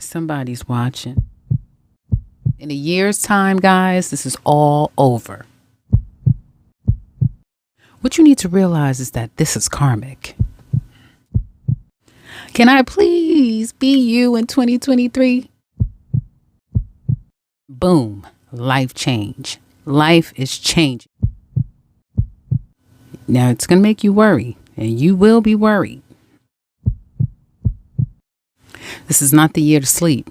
Somebody's watching. In a year's time, guys, this is all over. What you need to realize is that this is karmic. Can I please be you in 2023? Boom. Life change. Life is changing. Now it's going to make you worry, and you will be worried. This is not the year to sleep.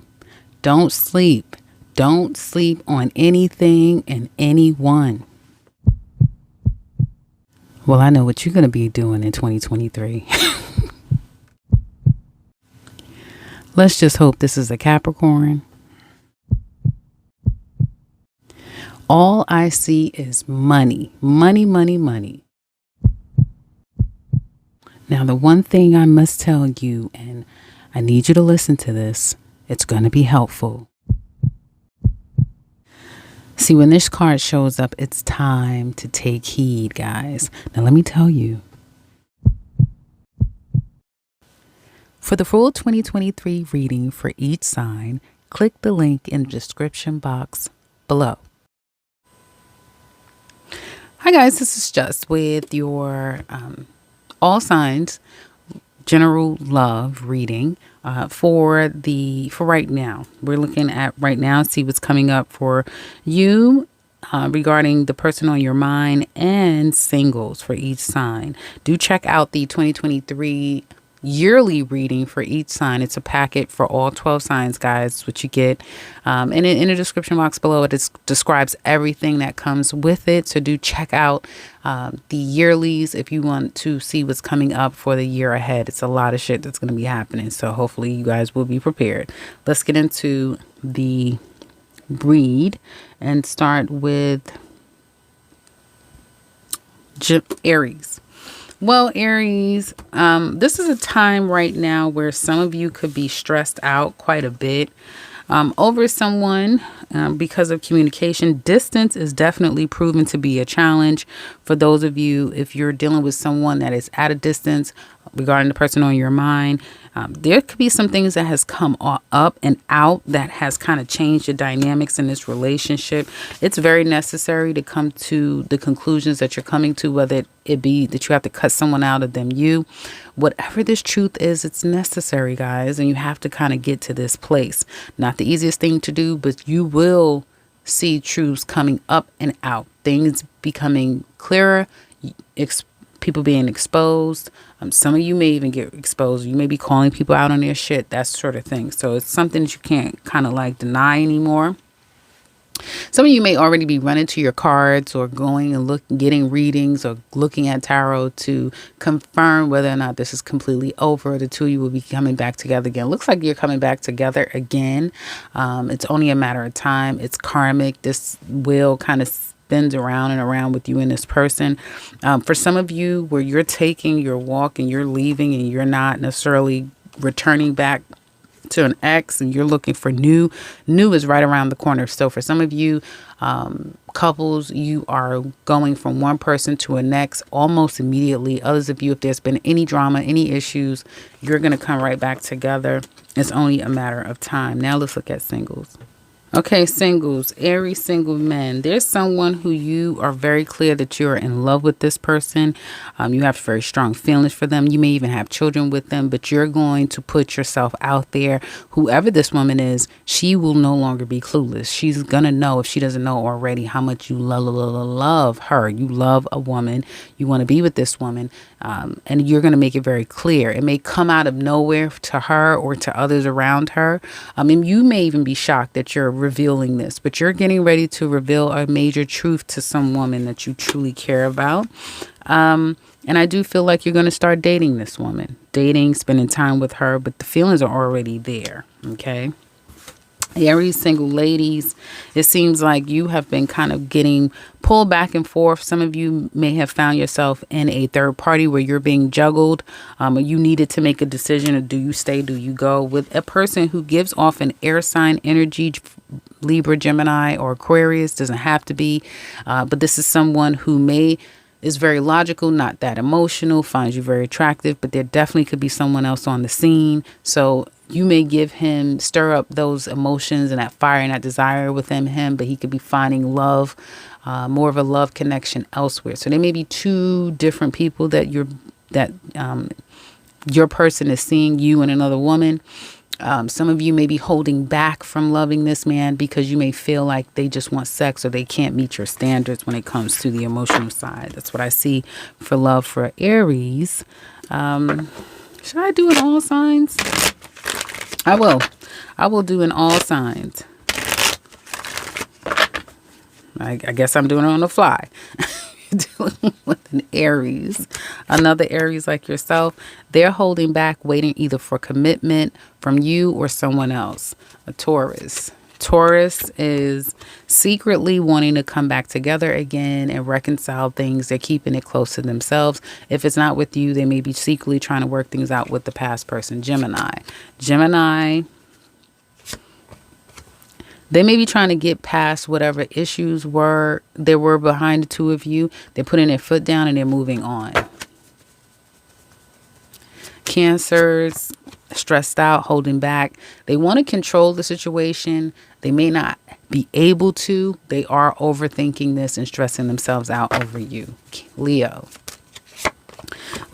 Don't sleep. Don't sleep on anything and anyone. Well, I know what you're going to be doing in 2023. Let's just hope this is a Capricorn. All I see is money. Money, money, money. Now, the one thing I must tell you, and I need you to listen to this, it's going to be helpful. See, when this card shows up, it's time to take heed, guys. Now, let me tell you. For the full 2023 reading for each sign, click the link in the description box below. Hi, guys. This is Just with your all signs general love reading for right now. We're looking at right now, see what's coming up for you regarding the person on your mind and singles for each sign. Do check out the 2023 yearly reading for each sign. It's a packet for all 12 signs, guys, what you get. And in the description box below, it describes everything that comes with it. So do check out the yearlies if you want to see what's coming up for the year ahead. It's a lot of shit that's going to be happening. So hopefully you guys will be prepared. Let's get into the read and start with Aries. Well, Aries, this is a time right now where some of you could be stressed out quite a bit over someone because of communication. Distance is definitely proven to be a challenge for those of you if you're dealing with someone that is at a distance regarding the person on your mind. There could be some things that has come up and out that has kind of changed the dynamics in this relationship. It's very necessary to come to the conclusions that you're coming to, whether it be that you have to cut someone out of them, you. Whatever this truth is, it's necessary, guys, and you have to kind of get to this place. Not the easiest thing to do, but you will see truths coming up and out, things becoming clearer, people being exposed. Some of you may even get exposed. You may be calling people out on their shit, that sort of thing. So it's something that you can't kind of like deny anymore. Some of you may already be running to your cards or going and getting readings or looking at tarot to confirm whether or not this is completely over. The two of you will be coming back together again. Looks like you're coming back together again. It's only a matter of time. It's karmic. This will kind of spins around and around with you and this person. For some of you where you're taking your walk and you're leaving and you're not necessarily returning back to an ex and you're looking for new is right around the corner. So for some of you couples, you are going from one person to a next almost immediately. Others of you, if there's been any drama, any issues, you're going to come right back together. It's only a matter of time. Now let's look at singles. Okay, singles, Aries single men. There's someone who you are very clear that you're in love with this person. You have very strong feelings for them. You may even have children with them, but you're going to put yourself out there. Whoever this woman is, she will no longer be clueless. She's going to know, if she doesn't know already, how much you love her. You love a woman. You want to be with this woman. And you're going to make it very clear. It may come out of nowhere to her or to others around her. And you may even be shocked that you're revealing this, but you're getting ready to reveal a major truth to some woman that you truly care about. And I do feel like you're going to start dating this woman, spending time with her, but the feelings are already there. Okay. Aries single ladies, it seems like you have been kind of getting pulled back and forth. Some of you may have found yourself in a third party where you're being juggled. Or you needed to make a decision of, do you stay, do you go, with a person who gives off an air sign energy. Libra, Gemini, or Aquarius, doesn't have to be. But this is someone who is very logical, not that emotional, finds you very attractive, but there definitely could be someone else on the scene. So you may stir up those emotions and that fire and that desire within him, but he could be finding love, more of a love connection elsewhere. So there may be two different people that your person is seeing, you and another woman. Some of you may be holding back from loving this man because you may feel like they just want sex or they can't meet your standards when it comes to the emotional side. That's what I see for love for Aries. Should I do in all signs? I will. I will do in all signs. I guess I'm doing it on the fly. Dealing with an Aries, another Aries like yourself, they're holding back, waiting either for commitment from you or someone else. A Taurus. Taurus is secretly wanting to come back together again and reconcile things. They're keeping it close to themselves. If it's not with you, they may be secretly trying to work things out with the past person. Gemini. They may be trying to get past whatever issues there were behind the two of you. They're putting their foot down and they're moving on. Cancers, stressed out, holding back. They want to control the situation. They may not be able to. They are overthinking this and stressing themselves out over you. Leo.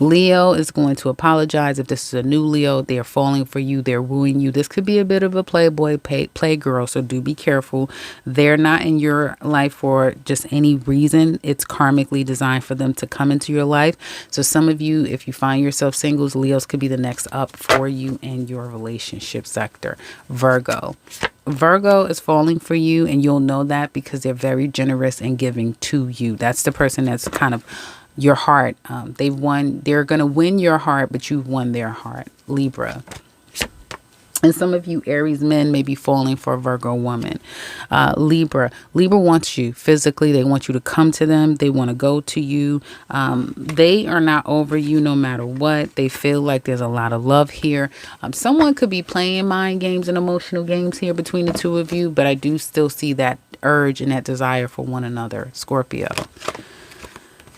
Leo is going to apologize. If this is a new Leo, they're falling for you. They're wooing you. This could be a bit of a playboy, playgirl, so do be careful. They're not in your life for just any reason. It's karmically designed for them to come into your life. So some of you, if you find yourself singles, Leos could be the next up for you in your relationship sector. Virgo. Virgo is falling for you, and you'll know that because they're very generous and giving to you. That's the person that's kind of your heart. They're going to win your heart, but you've won their heart. Libra. And some of you Aries men may be falling for a Virgo woman. Libra wants you physically. They want you to come to them. They want to go to you. They are not over you no matter what. They feel like there's a lot of love here. Someone could be playing mind games and emotional games here between the two of you, but I do still see that urge and that desire for one another.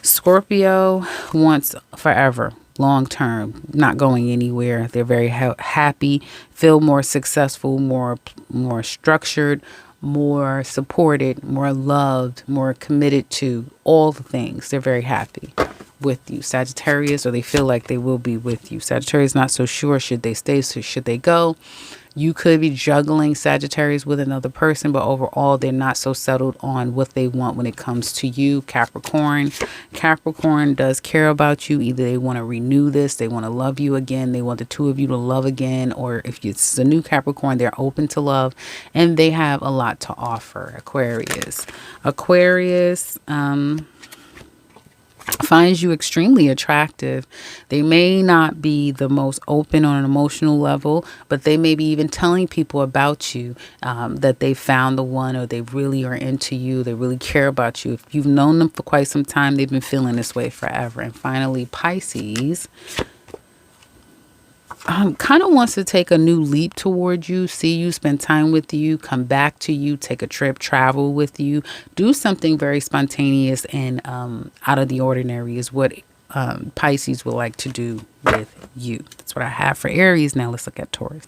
Scorpio wants forever, long term, not going anywhere. They're very happy, feel more successful, more structured, more supported, more loved, more committed to all the things. They're very happy with you. Sagittarius, or they feel like they will be with you. Sagittarius, not so sure. Should they stay? Should they go? You could be juggling Sagittarius with another person, but overall, they're not so settled on what they want when it comes to you. Capricorn does care about you. Either they want to renew this, they want to love you again, they want the two of you to love again, or if it's a new Capricorn, they're open to love, and they have a lot to offer. Aquarius finds you extremely attractive. They may not be the most open on an emotional level, but they may be even telling people about you, that they found the one, or they really are into you. They really care about you. If you've known them for quite some time, they've been feeling this way forever. And finally, Pisces kind of wants to take a new leap toward you, see you, spend time with you, come back to you, take a trip, travel with you, do something very spontaneous and out of the ordinary is what Pisces would like to do with you. That's what I have for Aries. Now let's look at Taurus.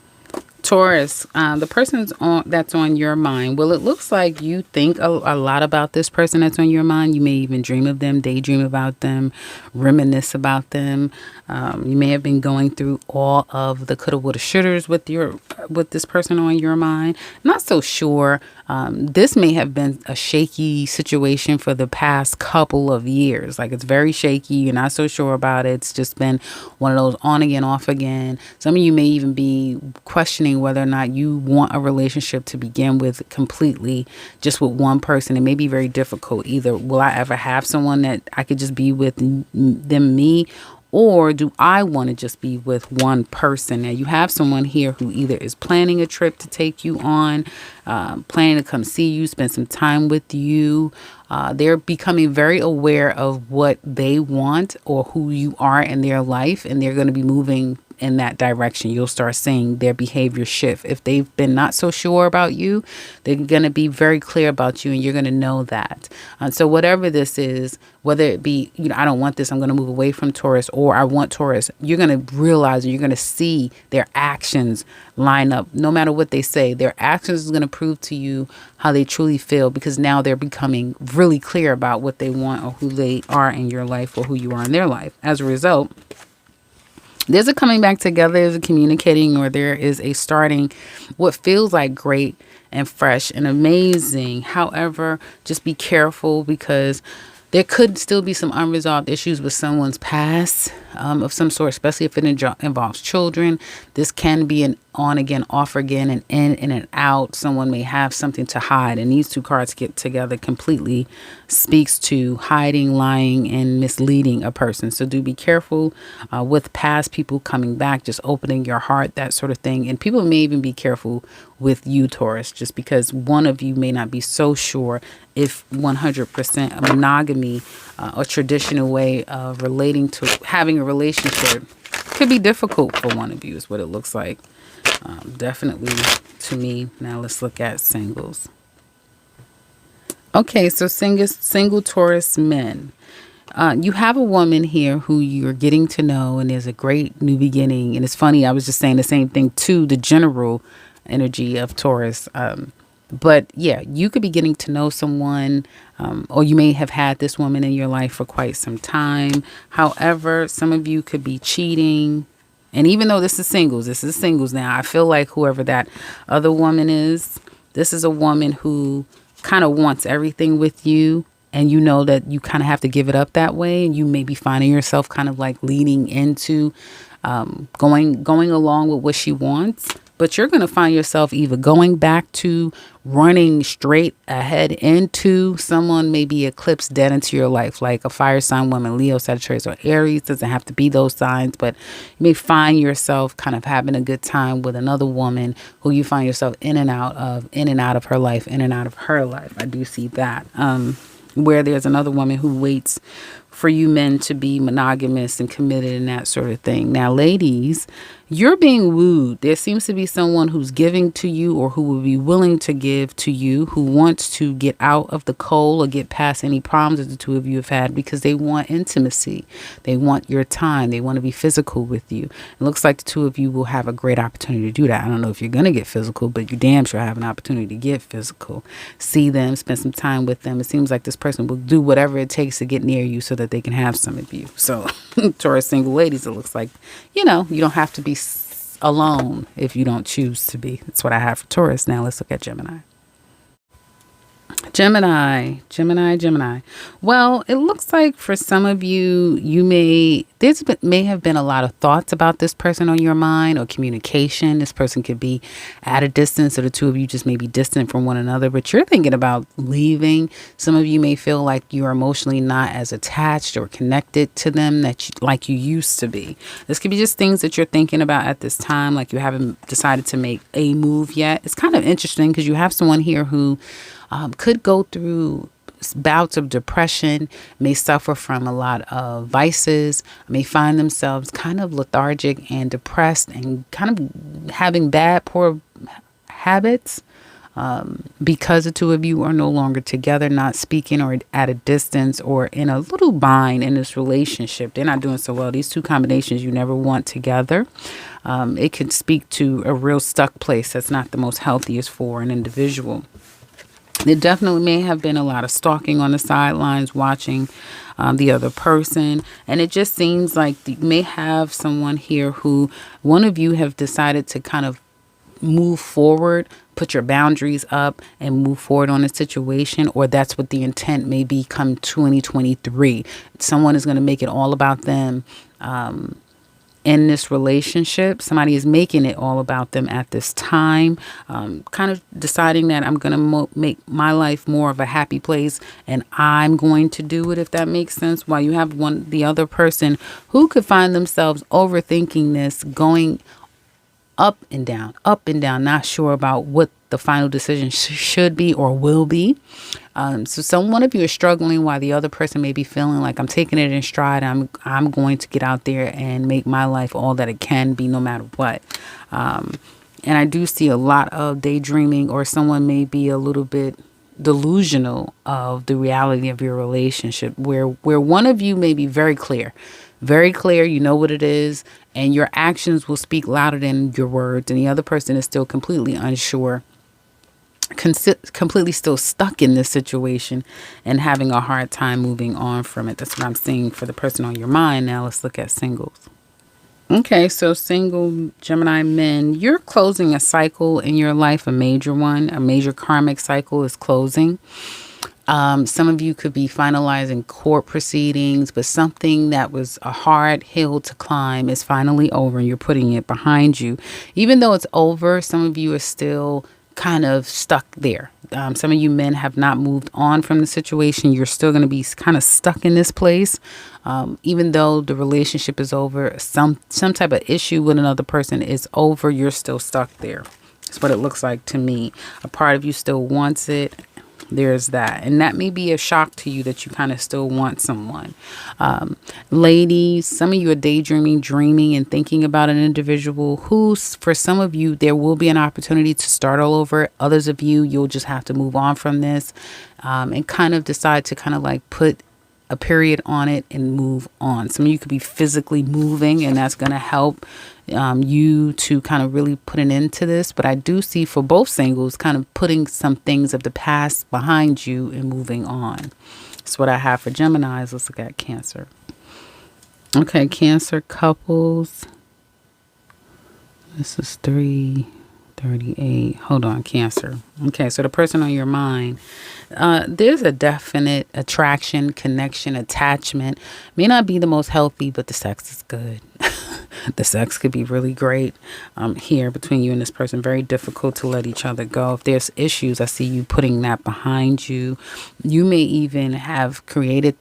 The person that's on your mind. Well, it looks like you think a lot about this person that's on your mind. You may even dream of them, daydream about them, reminisce about them. You may have been going through all of the coulda, woulda, shouldas with this person on your mind. Not so sure. This may have been a shaky situation for the past couple of years. Like, it's very shaky. You're not so sure about it. It's just been one of those on again, off again. Some of you may even be questioning whether or not you want a relationship to begin with completely just with one person. It may be very difficult. Either will I ever have someone that I could just be with me, or do I want to just be with one person? Now, you have someone here who either is planning a trip to take you on, planning to come see you, spend some time with you. They're becoming very aware of what they want or who you are in their life, and they're going to be moving in that direction. You'll start seeing their behavior shift. If they've been not so sure about you, they're going to be very clear about you, and you're going to know that. So whatever this is, whether it be, I don't want this, I'm going to move away from Taurus, or I want Taurus, you're going to realize, you're going to see their actions line up. No matter what they say, their actions is going to prove to you how they truly feel, because now they're becoming really clear about what they want or who they are in your life or who you are in their life. As a result, there's a coming back together, there's a communicating, or there is a starting what feels like great and fresh and amazing. However, just be careful, because there could still be some unresolved issues with someone's past of some sort, especially if it involves children. This can be an on again, off again, and in and out. Someone may have something to hide, and these two cards get together completely speaks to hiding, lying, and misleading a person. So do be careful with past people coming back, just opening your heart, that sort of thing. And people may even be careful with you, Taurus, just because one of you may not be so sure if 100% a monogamy, a traditional way of relating to having a relationship could be difficult for one of you, is what it looks like. Definitely to me. Now let's look at singles. Okay, so single Taurus men. You have a woman here who you're getting to know, and there's a great new beginning. And it's funny, I was just saying the same thing to the general energy of Taurus. But yeah, you could be getting to know someone, or you may have had this woman in your life for quite some time. However, some of you could be cheating. And even though this is singles now, I feel like whoever that other woman is, this is a woman who kind of wants everything with you. And you know that you kind of have to give it up that way. And you may be finding yourself kind of like leaning into going along with what she wants. But you're going to find yourself either going back to running straight ahead into someone, maybe eclipsed dead into your life, like a fire sign woman, Leo, Sagittarius, or Aries. Doesn't have to be those signs, but you may find yourself kind of having a good time with another woman who you find yourself in and out of her life, in and out of her life. I do see that. Where there's another woman who waits for you men to be monogamous and committed and that sort of thing. Now, ladies, you're being wooed. There seems to be someone who's giving to you, or who will be willing to give to you, who wants to get out of the cold or get past any problems that the two of you have had, because they want intimacy. They want your time. They want to be physical with you. It looks like the two of you will have a great opportunity to do that. I don't know if you're going to get physical, but you damn sure have an opportunity to get physical. See them, spend some time with them. It seems like this person will do whatever it takes to get near you so that they can have some of you. So Taurus single ladies, it looks like, you don't have to be alone if you don't choose to be. That's what I have for Taurus. Now let's look at Gemini. Gemini. Well, it looks like for some of you, may have been a lot of thoughts about this person on your mind, or communication. This person could be at a distance, or the two of you just may be distant from one another, but you're thinking about leaving. Some of you may feel like you're emotionally not as attached or connected to them like you used to be. This could be just things that you're thinking about at this time, like you haven't decided to make a move yet. It's kind of interesting because you have someone here who could go through bouts of depression, may suffer from a lot of vices, may find themselves kind of lethargic and depressed, and kind of having poor habits because the two of you are no longer together, not speaking, or at a distance, or in a little bind in this relationship. They're not doing so well. These two combinations you never want together. It can speak to a real stuck place that's not the most healthiest for an individual. There definitely may have been a lot of stalking on the sidelines, watching the other person. And it just seems like you may have someone here who one of you have decided to kind of move forward, put your boundaries up, and move forward on a situation, or that's what the intent may be come 2023. Someone is going to make it all about them. In this relationship, somebody is making it all about them at this time, kind of deciding that I'm going to make my life more of a happy place, and I'm going to do it, if that makes sense. While you have the other person who could find themselves overthinking this, going up and down, not sure about what the final decision should be or will be. So one of you is struggling while the other person may be feeling like, I'm taking it in stride. I'm going to get out there and make my life all that it can be, no matter what. And I do see a lot of daydreaming, or someone may be a little bit delusional of the reality of your relationship, where one of you may be very clear, you know what it is, and your actions will speak louder than your words, and the other person is still completely unsure, completely still stuck in this situation and having a hard time moving on from it. That's what I'm seeing for the person on your mind. Now let's look at singles. Okay, so single Gemini men, you're closing a cycle in your life, a major one, a major karmic cycle is closing. Some of you could be finalizing court proceedings, but something that was a hard hill to climb is finally over and you're putting it behind you. Even though it's over, some of you are still kind of stuck there. Some of you men have not moved on from the situation. You're still going to be kind of stuck in this place. Even though the relationship is over, some type of issue with another person is over, you're still stuck there. That's what it looks like to me. A part of you still wants it. There's that. And that may be a shock to you that you kind of still want someone. Ladies, some of you are daydreaming, dreaming, and thinking about an individual who, for some of you, there will be an opportunity to start all over. Others of you, you'll just have to move on from this and kind of decide to kind of like put a period on it and move on. Some of you could be physically moving, and that's going to help you to kind of really put an end to this. But I do see for both singles kind of putting some things of the past behind you and moving on. That's what I have for Geminis. Let's look at Cancer. Okay, Cancer couples. This is 338. Hold on, Cancer. Okay, so the person on your mind, there's a definite attraction, connection, attachment. May not be the most healthy, but the sex is good. The sex could be really great here between you and this person. Very difficult to let each other go. If there's issues, I see you putting that behind you. You may even have created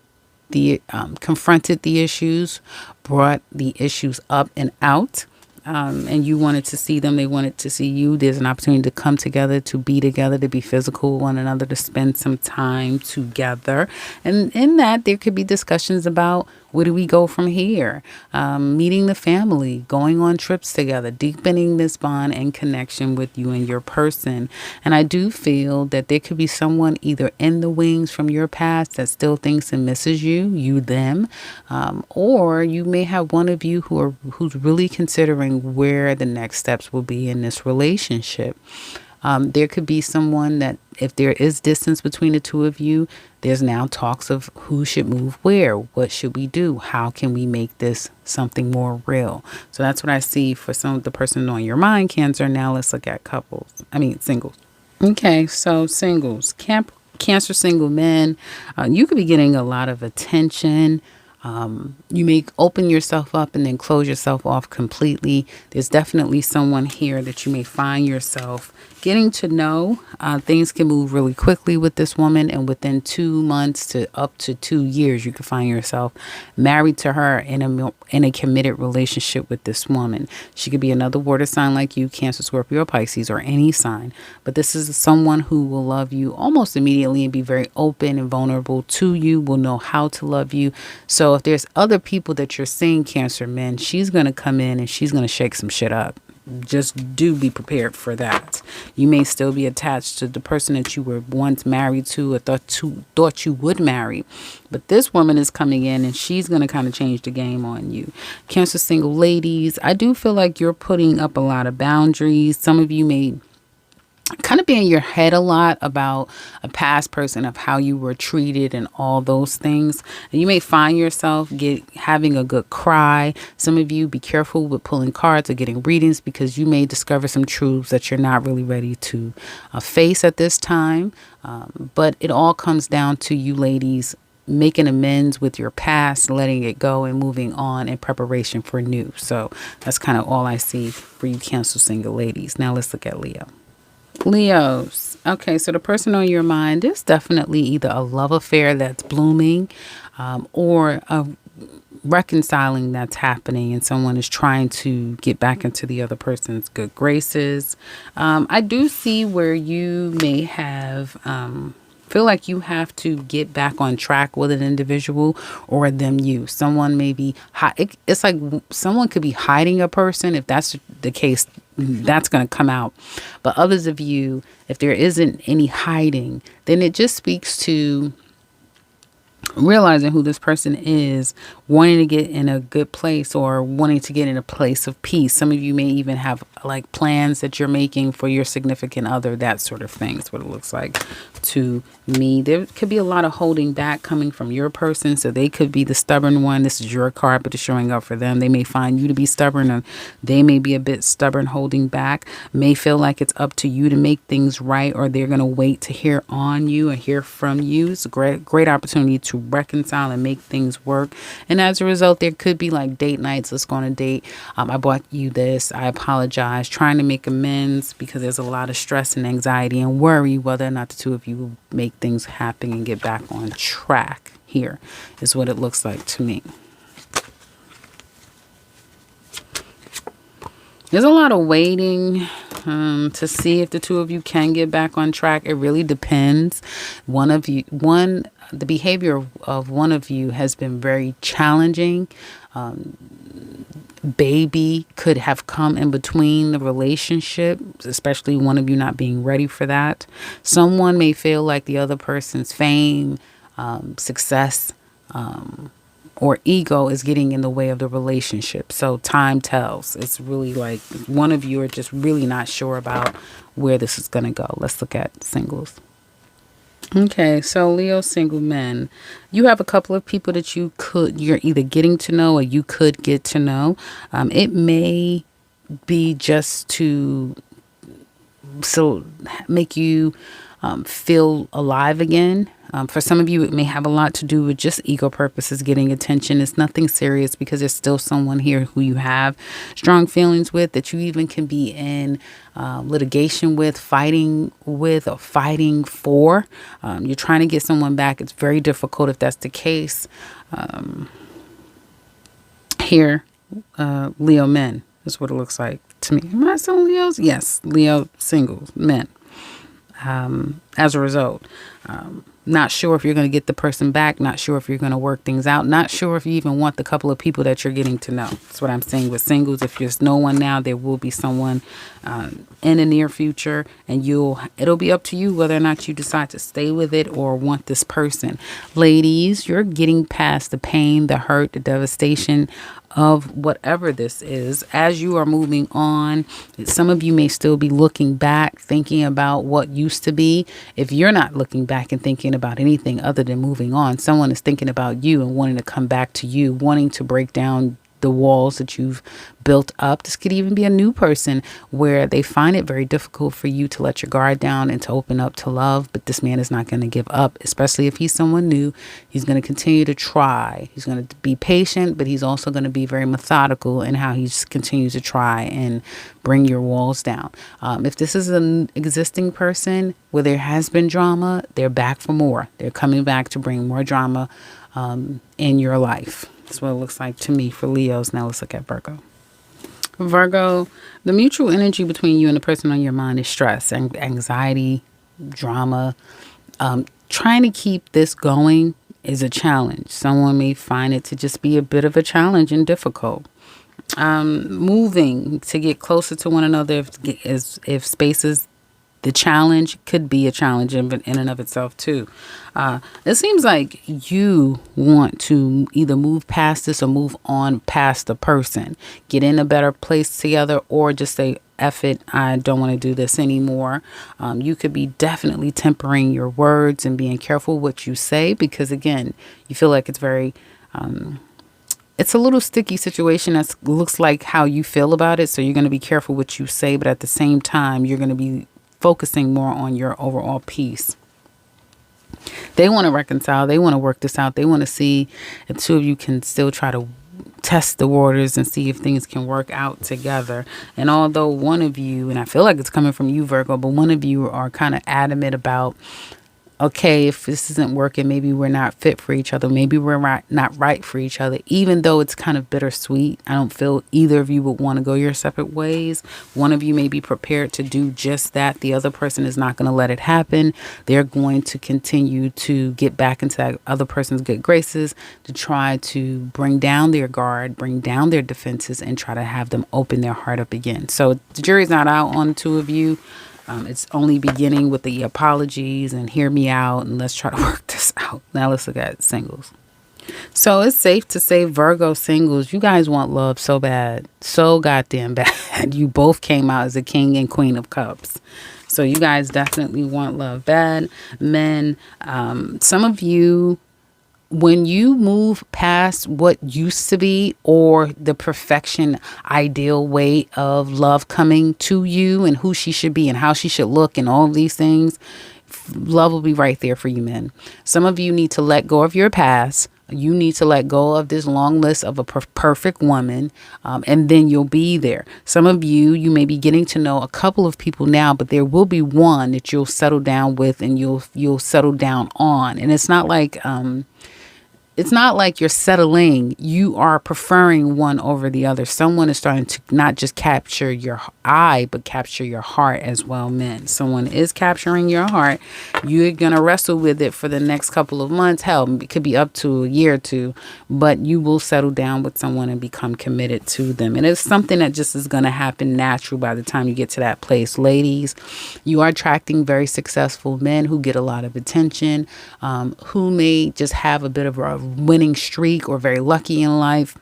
confronted the issues, brought the issues up and out. And you wanted to see them, they wanted to see you. There's an opportunity to come together, to be together, to be physical with one another, to spend some time together. And in that, there could be discussions about, where do we go from here? Meeting the family, going on trips together, deepening this bond and connection with you and your person. And I do feel that there could be someone either in the wings from your past that still thinks and misses you, them, or you may have one of you who's really considering where the next steps will be in this relationship. There could be someone that, if there is distance between the two of you, there's now talks of who should move where, what should we do, how can we make this something more real. So that's what I see for some of the person on your mind, Cancer. Now let's look at singles. Okay, so singles, Cancer single men, you could be getting a lot of attention. You may open yourself up and then close yourself off completely. There's definitely someone here that you may find yourself getting to know. Things can move really quickly with this woman, and within 2 months to up to 2 years, you can find yourself married to her in a committed relationship with this woman. She could be another water sign like you, Cancer, Scorpio, or Pisces, or any sign. But this is someone who will love you almost immediately and be very open and vulnerable to you, will know how to love you. So if there's other people that you're seeing, Cancer men, she's going to come in and she's going to shake some shit up. Just do be prepared for that. You may still be attached to the person that you were once married to or thought you would marry. But this woman is coming in and she's going to kind of change the game on you. Cancer single ladies, I do feel like you're putting up a lot of boundaries. Some of you may kind of be in your head a lot about a past person, of how you were treated and all those things. And you may find yourself having a good cry. Some of you, be careful with pulling cards or getting readings, because you may discover some truths that you're not really ready to face at this time. But it all comes down to you ladies making amends with your past, letting it go and moving on in preparation for new. So that's kind of all I see for you Cancer single ladies. Now let's look at Leo. Leos. Okay, so the person on your mind is definitely either a love affair that's blooming or a reconciling that's happening, and someone is trying to get back into the other person's good graces. I do see where you may have feel like you have to get back on track with an individual, or them you. Someone may be it's like someone could be hiding a person. If that's the case, that's going to come out. But others of you, if there isn't any hiding, then it just speaks to realizing who this person is, wanting to get in a good place, or wanting to get in a place of peace. Some of you may even have like plans that you're making for your significant other, that sort of thing is what it looks like to me. There could be a lot of holding back coming from your person. So they could be the stubborn one. This is your card, but it's showing up for them. They may find you to be stubborn, or they may be a bit stubborn, holding back, may feel like it's up to you to make things right, or they're going to wait to hear on you and hear from you. It's a great opportunity to reconcile and make things work. And as a result, there could be like date nights. Let's go on a date. I bought you this. I apologize. Trying to make amends, because there's a lot of stress and anxiety and worry whether or not the two of you will make things happen and get back on track. Here is what it looks like to me. There's a lot of waiting to see if the two of you can get back on track. It really depends. The behavior of one of you has been very challenging. Baby could have come in between the relationship, especially one of you not being ready for that. Someone may feel like the other person's fame, success, or ego is getting in the way of the relationship. So time tells. It's really like one of you are just really not sure about where this is going to go. Let's look at singles. Okay, so Leo single men, you have a couple of people that you're either getting to know or you could get to know. It may be just to make you feel alive again. For some of you, it may have a lot to do with just ego purposes, getting attention. It's nothing serious, because there's still someone here who you have strong feelings with, that you even can be in litigation with, fighting with, or fighting for. You're trying to get someone back. It's very difficult if that's the case. Here, Leo men is what it looks like to me. Am I still Leos? Yes, Leo singles men. As a result, not sure if you're going to get the person back, not sure if you're going to work things out, not sure if you even want the couple of people that you're getting to know. That's what I'm saying with singles. If there's no one now, there will be someone in the near future, and it'll be up to you whether or not you decide to stay with it or want this person. Ladies, you're getting past the pain, the hurt, the devastation of whatever this is. As you are moving on, some of you may still be looking back, thinking about what used to be. If you're not looking back and thinking about anything other than moving on, someone is thinking about you and wanting to come back to you, wanting to break down the walls that you've built up. This could even be a new person where they find it very difficult for you to let your guard down and to open up to love. But this man is not going to give up, especially if he's someone new. He's going to continue to try. He's going to be patient, but he's also going to be very methodical in how he continues to try and bring your walls down. If this is an existing person where there has been drama, they're back for more. They're coming back to bring more drama in your life. That's what it looks like to me for Leos. Now let's look at Virgo. Virgo, the mutual energy between you and the person on your mind is stress and anxiety, drama. Trying to keep this going is a challenge. Someone may find it to just be a bit of a challenge and difficult. Moving to get closer to one another, if spaces, the challenge could be a challenge in and of itself too. It seems like you want to either move past this or move on past the person, get in a better place together, or just say, F it, I don't want to do this anymore. You could be definitely tempering your words and being careful what you say, because again, you feel like it's very, it's a little sticky situation that looks like how you feel about it. So you're going to be careful what you say, but at the same time, you're going to be focusing more on your overall peace. They want to reconcile. They want to work this out. They want to see if two of you can still try to test the waters and see if things can work out together. And although one of you, and I feel like it's coming from you, Virgo, but one of you are kind of adamant about okay, if this isn't working, maybe we're not fit for each other. Maybe we're not right for each other. Even though it's kind of bittersweet, I don't feel either of you would want to go your separate ways. One of you may be prepared to do just that. The other person is not going to let it happen. They're going to continue to get back into that other person's good graces to try to bring down their guard, bring down their defenses, and try to have them open their heart up again. So the jury's not out on the two of you. It's only beginning with the apologies and hear me out and let's try to work this out. Now let's look at singles. So it's safe to say, Virgo singles, you guys want love so bad, so goddamn bad. You both came out as a king and queen of cups. So you guys definitely want love bad. Men, some of you, when you move past what used to be or the perfection ideal way of love coming to you and who she should be and how she should look and all of these things, love will be right there for you men. Some of you need to let go of your past. You need to let go of this long list of a perfect woman, and then you'll be there. Some of you may be getting to know a couple of people now, but there will be one that you'll settle down with and you'll settle down on. And it's not like you're settling. You are preferring one over the other. Someone is starting to not just capture your eye, but capture your heart as well, men. Someone is capturing your heart. You're going to wrestle with it for the next couple of months. Hell, it could be up to a year or two, but you will settle down with someone and become committed to them. And it's something that just is going to happen natural by the time you get to that place. Ladies, you are attracting very successful men who get a lot of attention, who may just have a bit of a winning streak or very lucky in life.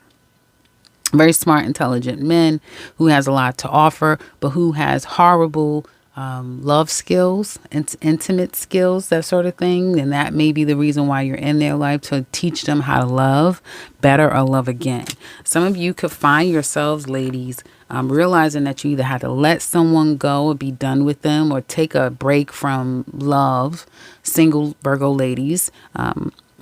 Very smart, intelligent men who has a lot to offer, but who has horrible love skills, intimate skills, that sort of thing. And that may be the reason why you're in their life, to teach them how to love better or love again. Some of you could find yourselves, ladies, realizing that you either had to let someone go or be done with them or take a break from love, single Virgo ladies,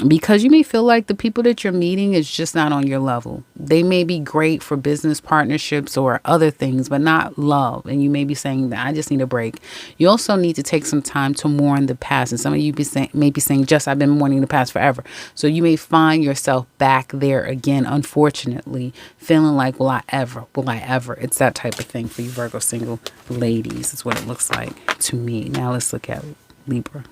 because you may feel like the people that you're meeting is just not on your level. They may be great for business partnerships or other things, but not love. And you may be saying that I just need a break. You also need to take some time to mourn the past. And some of you may be saying, just I've been mourning the past forever. So you may find yourself back there again, unfortunately, feeling like, will I ever? It's that type of thing for you Virgo single ladies. Is what it looks like to me. Now let's look at Libra.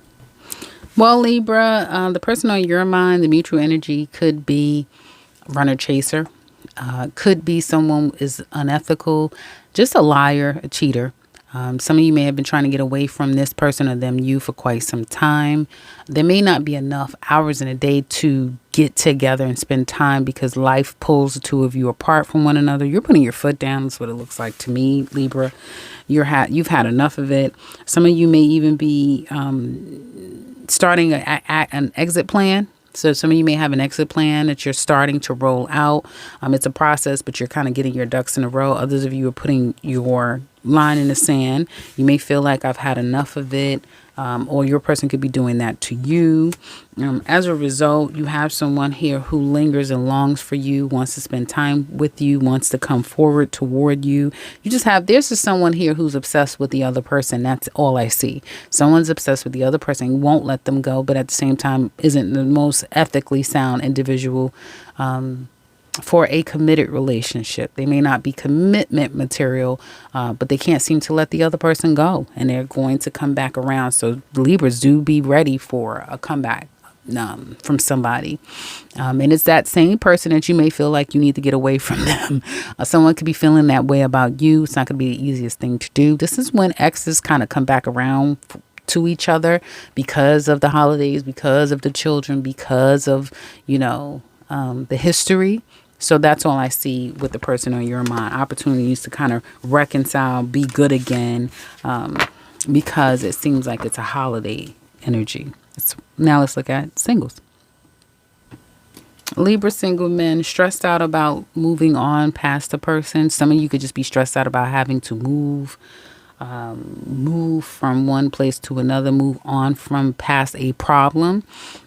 Well, Libra, the person on your mind, the mutual energy could be runner chaser, could be someone is unethical, just a liar, a cheater. Some of you may have been trying to get away from this person or them you for quite some time. There may not be enough hours in a day to get together and spend time because life pulls the two of you apart from one another. You're putting your foot down. That's what it looks like to me, Libra. You've had enough of it. Some of you may even be starting an exit plan. So some of you may have an exit plan that you're starting to roll out. It's a process, but you're kind of getting your ducks in a row. Others of you are putting your line in the sand. You may feel like I've had enough of it, or your person could be doing that to you. As a result, you have someone here who lingers and longs for you, wants to spend time with you, wants to come forward toward you. There's just someone here who's obsessed with the other person. That's all I see. Someone's obsessed with the other person, won't let them go, but at the same time isn't the most ethically sound individual for a committed relationship. They may not be commitment material, but they can't seem to let the other person go, and they're going to come back around. So Libras, do be ready for a comeback from somebody. And it's that same person that you may feel like you need to get away from them. Someone could be feeling that way about you. It's not going to be the easiest thing to do. This is when exes kind of come back around to each other because of the holidays, because of the children, because of, the history. So that's all I see with the person on your mind. Opportunities to kind of reconcile, be good again, because it seems like it's a holiday energy. Now let's look at singles. Libra single men, stressed out about moving on past a person. Some of you could just be stressed out about having to move from one place to another, move on from past a problem.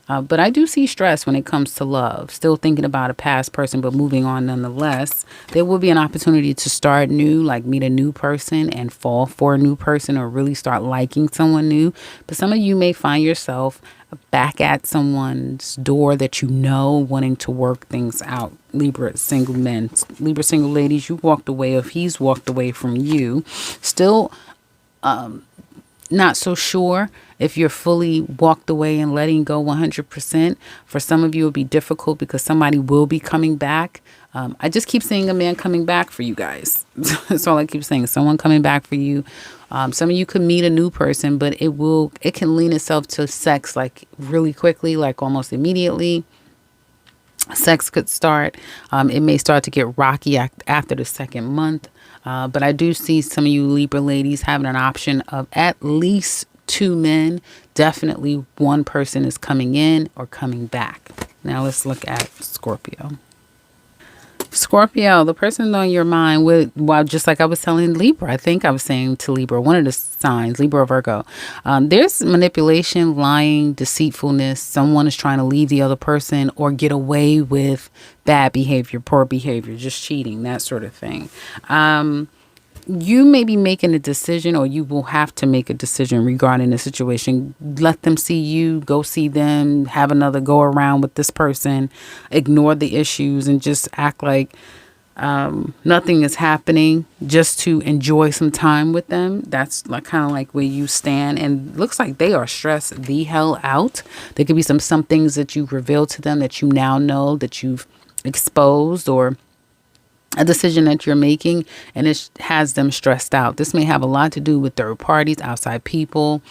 But I do see stress when it comes to love. Still thinking about a past person, but moving on nonetheless. There will be an opportunity to start new, like meet a new person and fall for a new person or really start liking someone new. But some of you may find yourself back at someone's door that you know, wanting to work things out. Libra single men, Libra single ladies, you walked away, if he's walked away from you. Still not so sure if you're fully walked away and letting go 100%. For some of you, it'll be difficult because somebody will be coming back. I just keep seeing a man coming back for you guys. That's all I keep saying. Someone coming back for you. Some of you could meet a new person, but it can lean itself to sex like really quickly, like almost immediately. Sex could start. It may start to get rocky after the second month. But I do see some of you Libra ladies having an option of at least 2 men. Definitely one person is coming in or coming back. Now let's look at Scorpio. Scorpio, the person on your mind just like I was telling Libra, I think I was saying to Libra, one of the signs, Libra or Virgo, there's manipulation, lying, deceitfulness. Someone is trying to leave the other person or get away with bad behavior, poor behavior, just cheating, that sort of thing. You may be making a decision, or you will have to make a decision regarding the situation. Let them see you, go see them, have another go around with this person, ignore the issues and just act like nothing is happening, just to enjoy some time with them. That's like kind of like where you stand, and looks like they are stressed the hell out. There could be some things that you've revealed to them that you now know, that you've exposed, or a decision that you're making, and it has them stressed out. This may have a lot to do with third parties, outside people.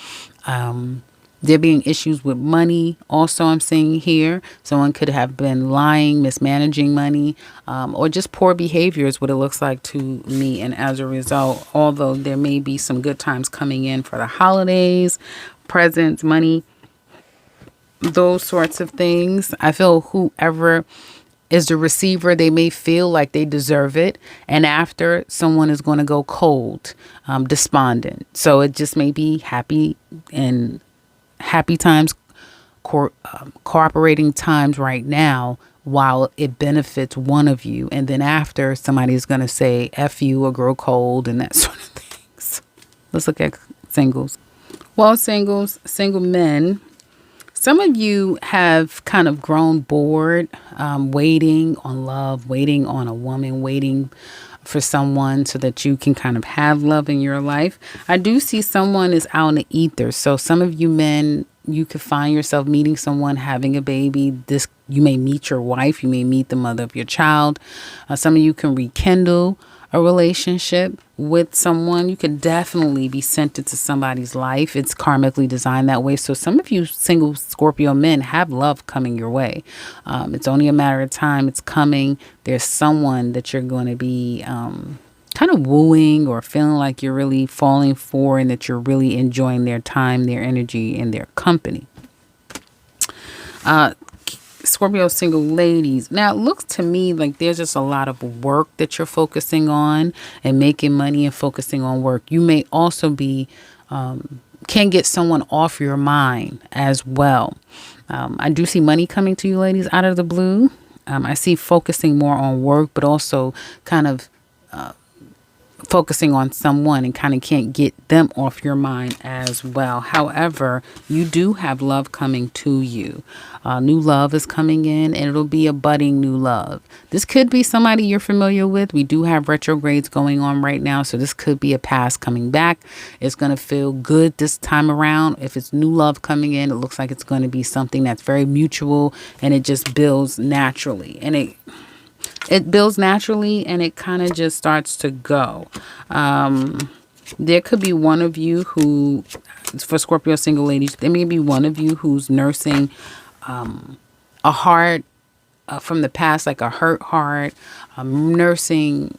There being issues with money. Also, I'm seeing here, someone could have been lying, mismanaging money, or just poor behavior is what it looks like to me. And as a result, although there may be some good times coming in for the holidays, presents, money, those sorts of things, I feel whoever is the receiver, they may feel like they deserve it, and after, someone is going to go cold, despondent. So it just may be happy times, cooperating times right now, while it benefits one of you, and then after, somebody's going to say F you or grow cold and that sort of things. Let's look at singles. Well, single men. Some of you have kind of grown bored, waiting on love, waiting on a woman, waiting for someone so that you can kind of have love in your life. I do see someone is out in the ether. So some of you men, you could find yourself meeting someone, having a baby. You may meet your wife. You may meet the mother of your child. Some of you can rekindle a relationship with someone. You could definitely be sent into somebody's life. It's karmically designed that way. So some of you single Scorpio men have love coming your way. It's only a matter of time. It's coming. There's someone that you're going to be kind of wooing, or feeling like you're really falling for, and that you're really enjoying their time, their energy, and their company. Scorpio single ladies. Now, it looks to me like there's just a lot of work that you're focusing on and making money and focusing on work. You may also be, can get someone off your mind as well. I do see money coming to you ladies out of the blue. I see focusing more on work, but also kind of focusing on someone, and kind of can't get them off your mind as well. However, you do have love coming to you. New love is coming in, and it'll be a budding new love. This could be somebody you're familiar with. We do have retrogrades going on right now, so this could be a past coming back. It's going to feel good this time around. If it's new love coming in, it looks like it's going to be something that's very mutual, and it just builds naturally. And it builds naturally, and it kind of just starts to go. There could be one of you who, for Scorpio single ladies, there may be one of you who's nursing a heart from the past, like a hurt heart, nursing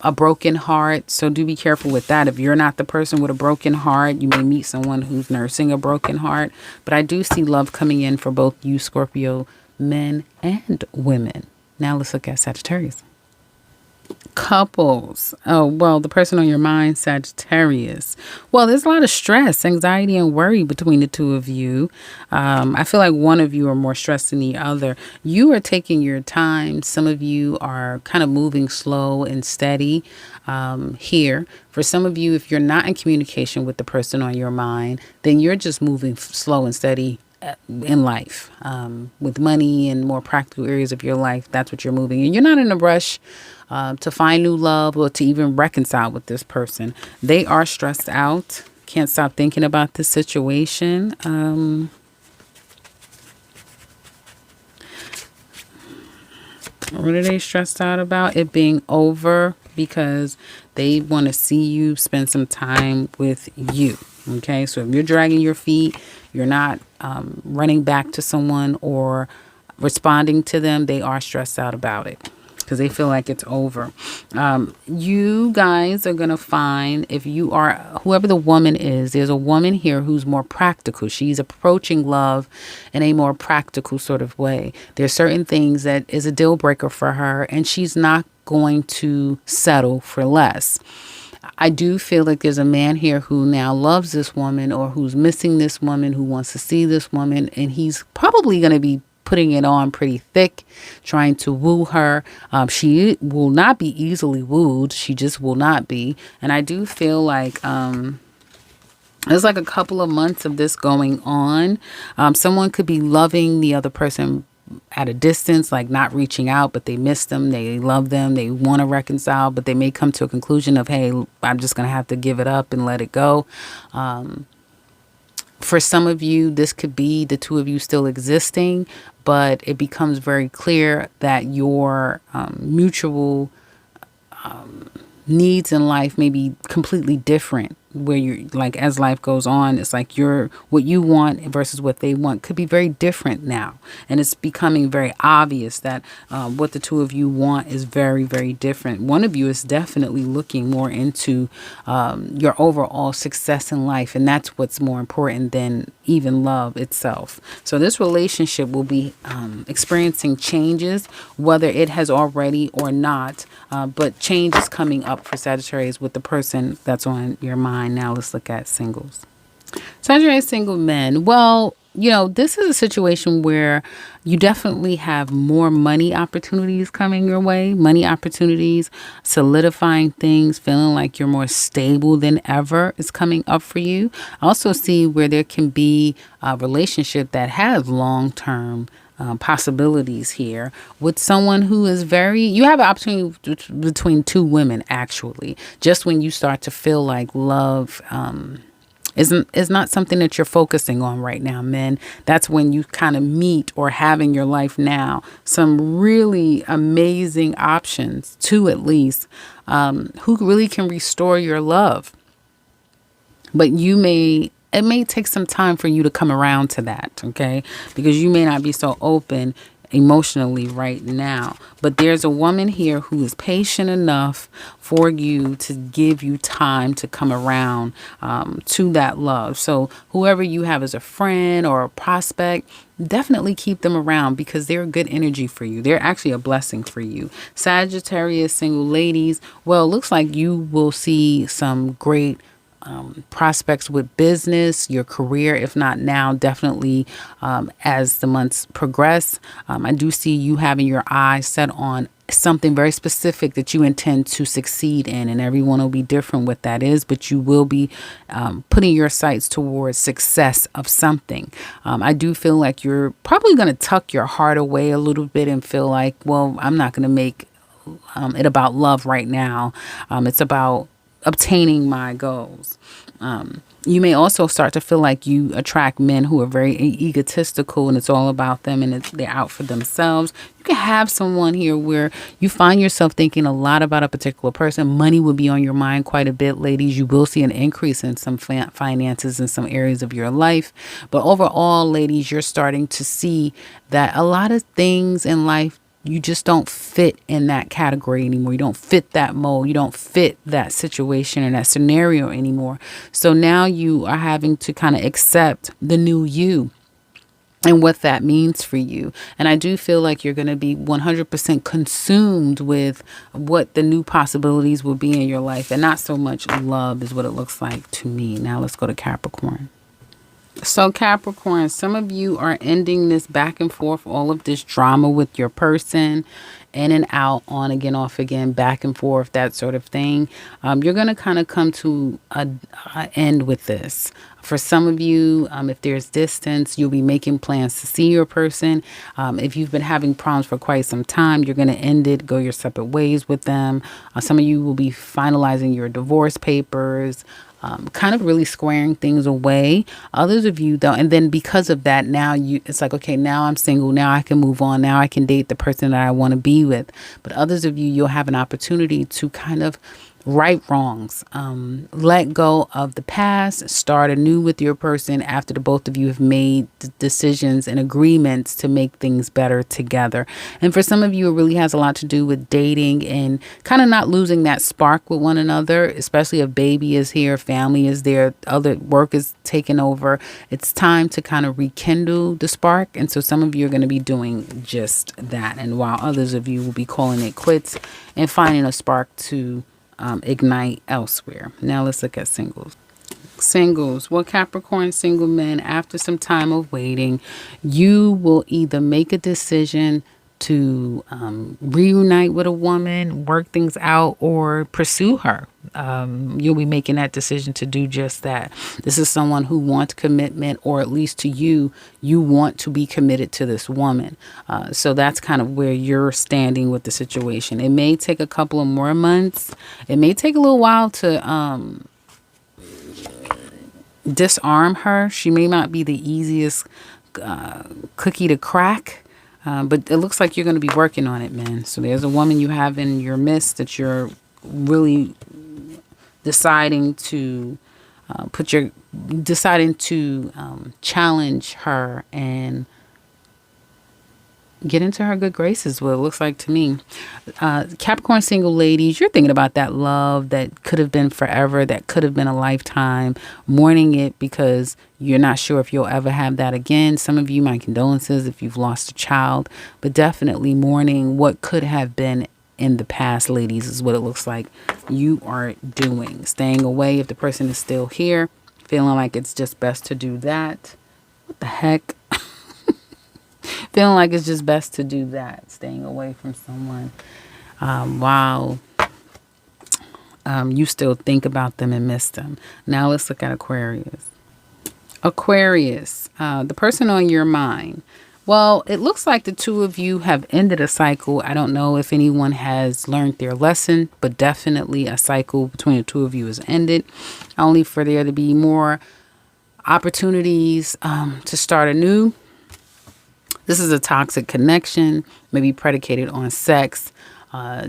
a broken heart. So do be careful with that. If you're not the person with a broken heart, you may meet someone who's nursing a broken heart. But I do see love coming in for both you Scorpio men and women. Now let's look at Sagittarius. Couples. Oh, well, the person on your mind, Sagittarius. Well, there's a lot of stress, anxiety, and worry between the two of you. I feel like one of you are more stressed than the other. You are taking your time. Some of you are kind of moving slow and steady here. For some of you, if you're not in communication with the person on your mind, then you're just moving slow and steady in life, with money and more practical areas of your life. That's what you're moving, and you're not in a rush to find new love or to even reconcile with this person. They are stressed out, can't stop thinking about this situation. What are they stressed out about? It being over, because they want to see you spend some time with you. Okay, so if you're dragging your feet, you're not running back to someone or responding to them, they are stressed out about it because they feel like it's over. You guys are going to find, if you are, whoever the woman is, there's a woman here who's more practical. She's approaching love in a more practical sort of way. There's certain things that is a deal breaker for her, and she's not going to settle for less. I do feel like there's a man here who now loves this woman, or who's missing this woman, who wants to see this woman, and he's probably going to be putting it on pretty thick, trying to woo her. She will not be easily wooed. She just will not be. And I do feel like there's like a couple of months of this going on. Someone could be loving the other person at a distance, like not reaching out, but they miss them, they love them, they want to reconcile, but they may come to a conclusion of, hey, I'm just going to have to give it up and let it go. For some of you, this could be the two of you still existing, but it becomes very clear that your mutual needs in life may be completely different, where you're like, as life goes on, it's like what you want versus what they want could be very different now. And it's becoming very obvious that what the two of you want is very, very different. One of you is definitely looking more into your overall success in life. And that's what's more important than even love itself. So this relationship will be experiencing changes, whether it has already or not. But change is coming up for Sagittarius with the person that's on your mind. Now let's look at singles. Sagittarius single men. Well, this is a situation where you definitely have more money opportunities coming your way. Money opportunities, solidifying things, feeling like you're more stable than ever is coming up for you. I also see where there can be a relationship that has long-term possibilities here with someone who is you have an opportunity between two women, actually, just when you start to feel like love is not something that you're focusing on right now, men. That's when you kind of meet or have in your life now some really amazing options, two at least, who really can restore your love. But it may take some time for you to come around to that, okay? Because you may not be so open emotionally right now. But there's a woman here who is patient enough for you to give you time to come around to that love. So whoever you have as a friend or a prospect, definitely keep them around because they're a good energy for you. They're actually a blessing for you. Sagittarius single ladies, well, it looks like you will see some great prospects with business, your career, if not now, definitely as the months progress. I do see you having your eyes set on something very specific that you intend to succeed in, and everyone will be different what that is, but you will be putting your sights towards success of something. I do feel like you're probably going to tuck your heart away a little bit and feel like, well, I'm not going to make it about love right now. It's about obtaining my goals. You may also start to feel like you attract men who are very egotistical and it's all about them and they're out for themselves. You can have someone here where you find yourself thinking a lot about a particular person. Money will be on your mind quite a bit, ladies. You will see an increase in some finances in some areas of your life. But overall, ladies, you're starting to see that a lot of things in life, you just don't fit in that category anymore. You don't fit that mold. You don't fit that situation or that scenario anymore. So now you are having to kind of accept the new you. and what that means for you. And I do feel like you're going to be 100% consumed with what the new possibilities will be in your life, and not so much love is what it looks like to me. Now let's go to Capricorn. So Capricorn, some of you are ending this back and forth, all of this drama with your person, in and out, on again, off again, back and forth, that sort of thing. You're going to kind of come to an end with this. For some of you, if there's distance, you'll be making plans to see your person. If you've been having problems for quite some time, you're going to end it, go your separate ways with them. Some of you will be finalizing your divorce papers, kind of really squaring things away. Others of you don't. And then because of that, now it's like, okay, now I'm single. Now I can move on. Now I can date the person that I want to be with. But others of you, you'll have an opportunity to kind of right wrongs, let go of the past, start anew with your person after the both of you have made decisions and agreements to make things better together. And for some of you, it really has a lot to do with dating and kind of not losing that spark with one another, especially if baby is here, family is there, other work is taken over. It's time to kind of rekindle the spark. And so some of you are going to be doing just that. And while others of you will be calling it quits and finding a spark to ignite elsewhere. Now let's look at singles. Singles. Well, Capricorn single men, after some time of waiting, you will either make a decision to reunite with a woman, work things out, or pursue her. You'll be making that decision to do just that. This is someone who wants commitment, or at least to you, you want to be committed to this woman. So that's kind of where you're standing with the situation. It may take a couple of more months. It may take a little while to disarm her. She may not be the easiest cookie to crack. But it looks like you're going to be working on it, man. So there's a woman you have in your midst that you're really deciding to challenge her and get into her good graces, what it looks like to me. Capricorn single ladies, you're thinking about that love that could have been forever, that could have been a lifetime, mourning it because you're not sure if you'll ever have that again. Some of you, my condolences if you've lost a child, but definitely mourning what could have been in the past, ladies, is what it looks like you are doing. Staying away if the person is still here, feeling like it's just best to do that. What the heck? Feeling like it's just best to do that. Staying away from someone while you still think about them and miss them. Now let's look at Aquarius. Aquarius, the person on your mind. Well, it looks like the two of you have ended a cycle. I don't know if anyone has learned their lesson, but definitely a cycle between the two of you has ended. Only for there to be more opportunities to start anew. This is a toxic connection, maybe predicated on sex,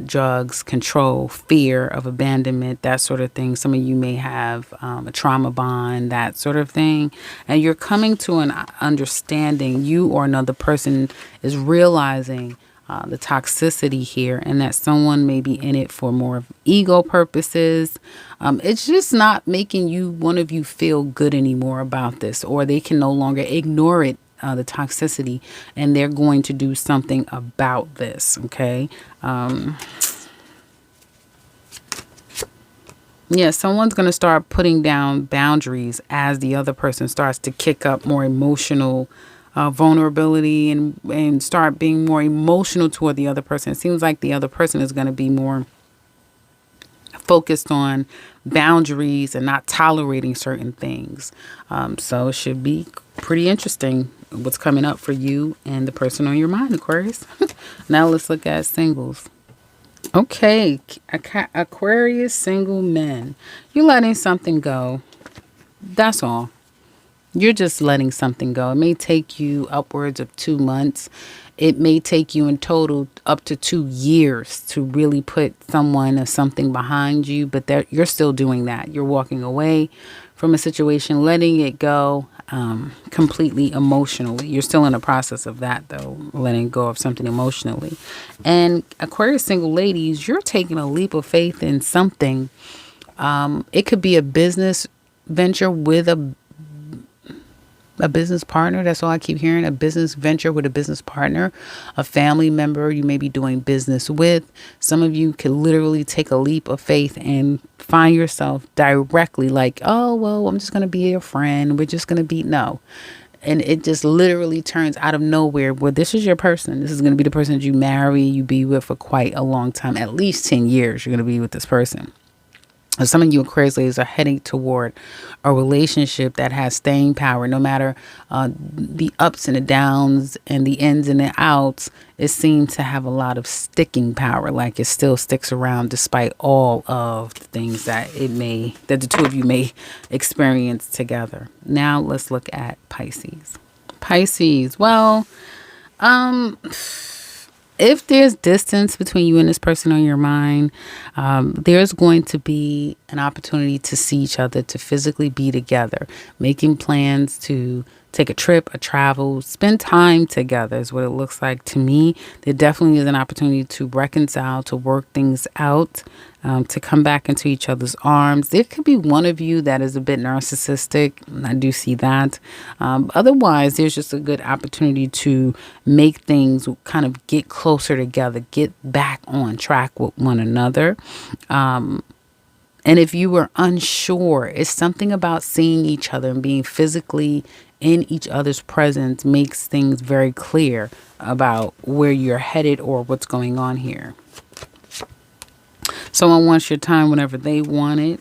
drugs, control, fear of abandonment, that sort of thing. Some of you may have a trauma bond, that sort of thing. And you're coming to an understanding, you or another person is realizing the toxicity here, and that someone may be in it for more of ego purposes. It's just not making one of you feel good anymore about this, or they can no longer ignore it. The toxicity, and they're going to do something about this. Okay. Yeah, someone's going to start putting down boundaries as the other person starts to kick up more emotional vulnerability and start being more emotional toward the other person. It seems like the other person is going to be more focused on boundaries and not tolerating certain things. So it should be pretty interesting what's coming up for you and the person on your mind, Aquarius. Now let's look at singles. Okay, Aquarius single men. You're letting something go. That's all. You're just letting something go. It may take you upwards of 2 months. It may take you in total up to 2 years to really put someone or something behind you, but you're still doing that. You're walking away from a situation, letting it go completely emotionally. You're still in the process of that, though, letting go of something emotionally. And Aquarius single ladies, you're taking a leap of faith in something. It could be a business venture with A business partner. That's all I keep hearing. A business venture with a business partner, a family member you may be doing business with. Some of you could literally take a leap of faith and find yourself directly like, oh, well, I'm just going to be a friend. We're just going to be, no. And it just literally turns out of nowhere. Well, this is your person. This is going to be the person that you marry, you be with for quite a long time. At least 10 years you're going to be with this person. Some of you Aquarius ladies are heading toward a relationship that has staying power. No matter the ups and the downs and the ins and the outs, it seems to have a lot of sticking power. Like it still sticks around despite all of the things that that the two of you may experience together. Now let's look at Pisces. Pisces. Well, if there's distance between you and this person on your mind, there's going to be an opportunity to see each other, to physically be together, making plans to take a trip, a travel, spend time together is what it looks like to me. There definitely is an opportunity to reconcile, to work things out, to come back into each other's arms. There could be one of you that is a bit narcissistic. I do see that. Otherwise, there's just a good opportunity to make things kind of get closer together, get back on track with one another. And if you were unsure, it's something about seeing each other and being physically in each other's presence makes things very clear about where you're headed or what's going on here. Someone wants your time whenever they want it.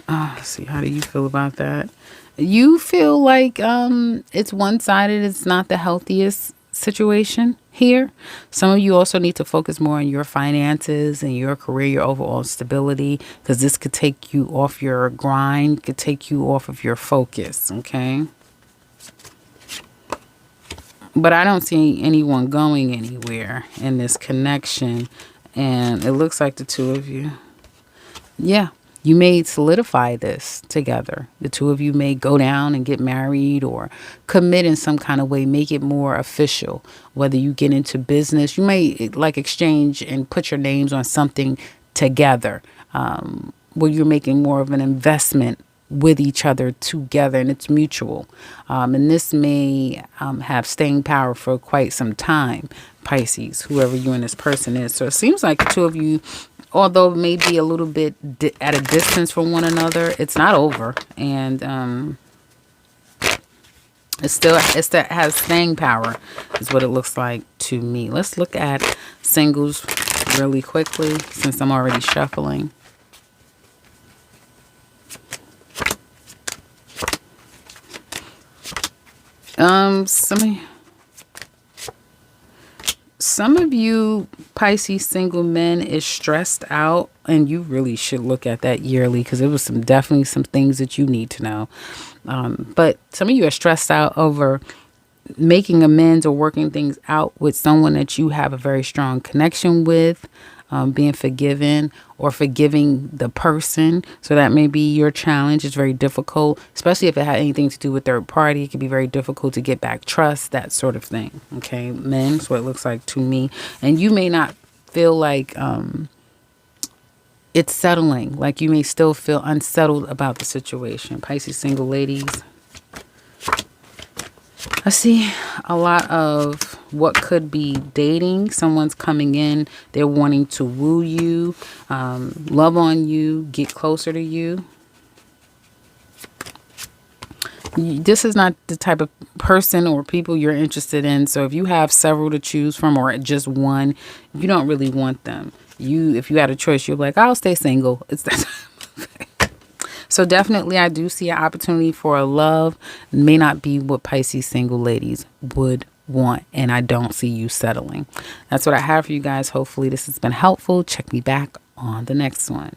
Let's see, how do you feel about that? You feel like it's one-sided. It's not the healthiest situation here. Some of you also need to focus more on your finances and your career, your overall stability, because this could take you off your grind, could take you off of your focus, okay? But I don't see anyone going anywhere in this connection. And it looks like the two of you, yeah, you may solidify this together. The two of you may go down and get married or commit in some kind of way, make it more official. Whether you get into business, you may like exchange and put your names on something together, where you're making more of an investment with each other together, and it's mutual. And this may have staying power for quite some time, Pisces, whoever you and this person is. So it seems like the two of you, although maybe a little bit at a distance from one another, it's not over. And it has staying power is what it looks like to me. Let's look at singles really quickly since I'm already shuffling. Some of you Pisces single men is stressed out, and you really should look at that yearly because it was definitely some things that you need to know. But some of you are stressed out over making amends or working things out with someone that you have a very strong connection with, being forgiven or forgiving the person. So that may be your challenge. It's very difficult, especially if it had anything to do with third party. It can be very difficult to get back trust, that sort of thing. Okay, men, that's what it looks like to me. And you may not feel like it's settling. Like you may still feel unsettled about the situation. Pisces single ladies, I see a lot of what could be dating. Someone's coming in. They're wanting to woo you, love on you, get closer to you. This is not the type of person or people you're interested in. So if you have several to choose from or just one, you don't really want them. If you had a choice, you're like, I'll stay single. It's that. So definitely I do see an opportunity for a love. May not be what Pisces single ladies would want. And I don't see you settling. That's what I have for you guys. Hopefully this has been helpful. Check me back on the next one.